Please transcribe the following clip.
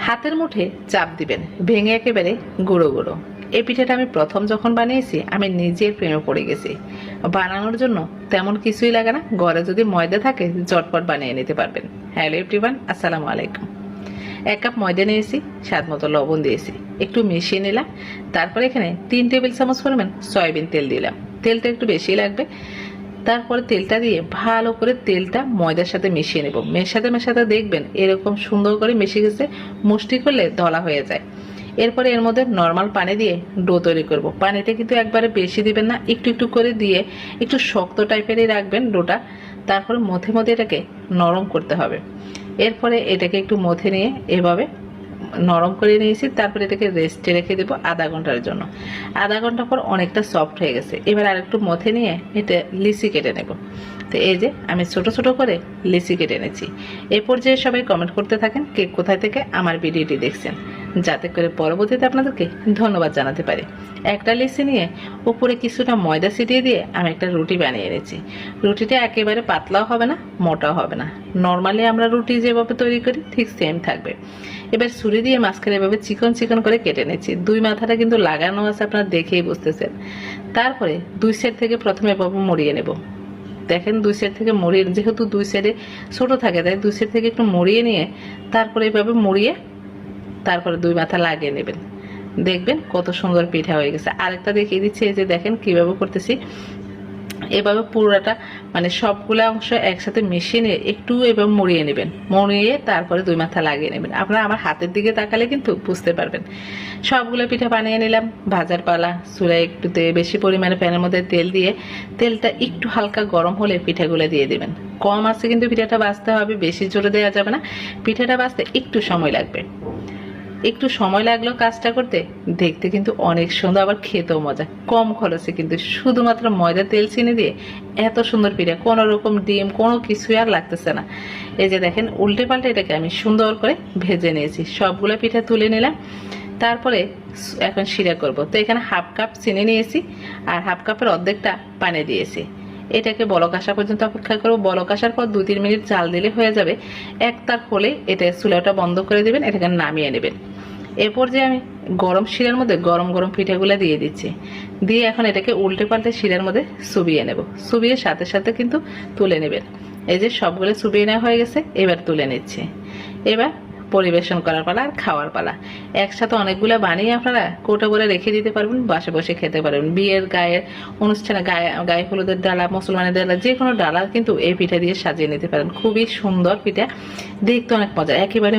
হাতের মুঠে চাপ দিবেন, ভেঙে একেবারে গুঁড়ো গুঁড়ো। এই পিঠাটা আমি প্রথম যখন বানিয়েছি আমি নিজের প্রেমে পড়ে গেছি। বানানোর জন্য তেমন কিছুই লাগে না, ঘরে যদি ময়দা থাকে ঝটপট বানিয়ে নিতে পারবেন। হ্যালো এভরিওয়ান, আসসালামু আলাইকুম। 1 কাপ ময়দা নিয়েছি, স্বাদ মতো লবণ দিয়েছি, একটু মিশিয়ে নিলাম। তারপরে এখানে 3 টেবিল চামচ পরিমাণ সয়াবিন তেল দিলাম। তেলটা একটু বেশি লাগবে। তারপরে তেলটা দিয়ে ভালো করে তেলটা ময়দার সাথে মিশিয়ে নেব। মেশাতে মেশাতে দেখবেন এরকম সুন্দর করে মিশে গেছে, মুষ্টি করলে দলা হয়ে যায়। এরপরে এর মধ্যে নর্মাল পানি দিয়ে ডো তৈরি করব। পানিটা কিন্তু একবারে বেশি দিবেন না, একটু একটু করে দিয়ে একটু শক্ত টাইপেরই রাখবেন ডোটা। তারপরে মধ্যে মধ্যে এটাকে নরম করতে হবে। এরপরে এটাকে একটু মথে নিয়ে এভাবে নরম করে নিয়েছি। তারপরে এটাকে রেস্টে রেখে দেবো আধা ঘন্টার জন্য। আধা ঘন্টা পর অনেকটা সফট হয়ে গেছে। এবার আরেকটু মথে নিয়ে এটা লিচি কেটে নেব। তো এই যে আমি ছোট ছোট করে লিচি কেটে এনেছি। এই পর্যায়ে সবাই কমেন্ট করতে থাকেন কে কোথায় থেকে আমার ভিডিওটি দেখছেন, যাতে করে পরবর্তীতে আপনাদেরকে ধন্যবাদ জানাতে পারি। একটা লিচি নিয়ে উপরে কিছুটা ময়দা ছিটিয়ে দিয়ে আমি একটা রুটি বানিয়ে এনেছি। রুটিটা একেবারে পাতলাও হবে না, মোটাও হবে না। নর্মালি আমরা রুটি যেভাবে তৈরি করি ঠিক সেম থাকবে। এবার ছুরি দিয়ে মাঝখানে এভাবে চিকন চিকন করে কেটে নিচ্ছি। দুই মাথাটা কিন্তু লাগানো আছে, আপনারা দেখেই বুঝতেছেন। তারপরে দুই সাইড থেকে প্রথমে এভাবে মুড়িয়ে নেব। দেখেন দুই সাইড থেকে মুড়িয়ে, যেহেতু দুই সাইডে ছোট থাকে তাই দুই সাইড থেকে একটু মুড়িয়ে নিয়ে তারপরে এভাবে মুড়িয়ে তারপরে দুই মাথা লাগিয়ে নেবেন। দেখবেন কত সুন্দর পিঠা হয়ে গেছে। আরেকটা দেখিয়ে দিচ্ছি, এই যে দেখেন কিভাবে করতেছি। এভাবে পুরোটা মানে সবগুলো অংশ একসাথে মিশিয়ে নিয়ে একটু এভাবে মুড়িয়ে নেবেন। মুড়িয়ে তারপরে দুই মাথা লাগিয়ে নেবেন। আপনারা আমার হাতের দিকে তাকালে কিন্তু বুঝতে পারবেন। সবগুলো পিঠা বানিয়ে নিলাম। ভাজার পালা। চুলায় একটু বেশি পরিমাণে প্যানের মধ্যে তেল দিয়ে তেলটা একটু হালকা গরম হলে পিঠাগুলো দিয়ে দেবেন। কম আছে কিন্তু পিঠাটা ভাজতে হবে, বেশি জোরে দেওয়া যাবে না। পিঠাটা ভাজতে একটু সময় লাগবে। একটু সময় লাগলো কাজটা করতে, দেখতে কিন্তু অনেক সুন্দর, আবার খেতেও মজা। কম খরচে কিন্তু শুধুমাত্র ময়দা তেল চিনি দিয়ে এত সুন্দর পিঠা, কোনো রকম ডিম কোনো কিছুই আর লাগতেছে না। এই যে দেখেন উল্টে পাল্টে এটাকে আমি সুন্দর করে ভেজে নিয়েছি। সবগুলো পিঠা তুলে নিলাম। তারপরে এখন শিরা করব। তো এখানে হাফ কাপ চিনি নিয়েছি আর হাফ কাপের অর্ধেকটা পানি দিয়েছি। এটাকে বলক আসা পর্যন্ত অপেক্ষা করবো। বলক আসার পর 2-3 মিনিট জাল দিলে হয়ে যাবে। এক তার হলে এটা চুলাটা বন্ধ করে দেবেন, এটাকে নামিয়ে নেবেন। এরপর যে আমি গরম শিরার মধ্যে গরম গরম পিঠাগুলো দিয়ে দিচ্ছি। দিয়ে এখন এটাকে উল্টে পাল্টে শিরার মধ্যে চুবিয়ে নেব। চুবিয়ে সাথে সাথে কিন্তু তুলে নেবেন। এই যে সবগুলো চুবিয়ে নেওয়া হয়ে গেছে, এবার তুলে নিচ্ছি। এবার পরিবেশন করার পালা আর খাওয়ার পালা। একসাথে অনেকগুলো বানিয়ে আপনারা কৌটো করে রেখে দিতে পারবেন, বসে বসে খেতে পারবেন। বিয়ের গায়ের অনুষ্ঠানে গায়ে হলুদের ডালা, মুসলমানের ডালা, যে কোনো ডালা কিন্তু এই পিঠা দিয়ে সাজিয়ে নিতে পারেন। খুবই সুন্দর পিঠা, দেখতে অনেক মজা, একেবারে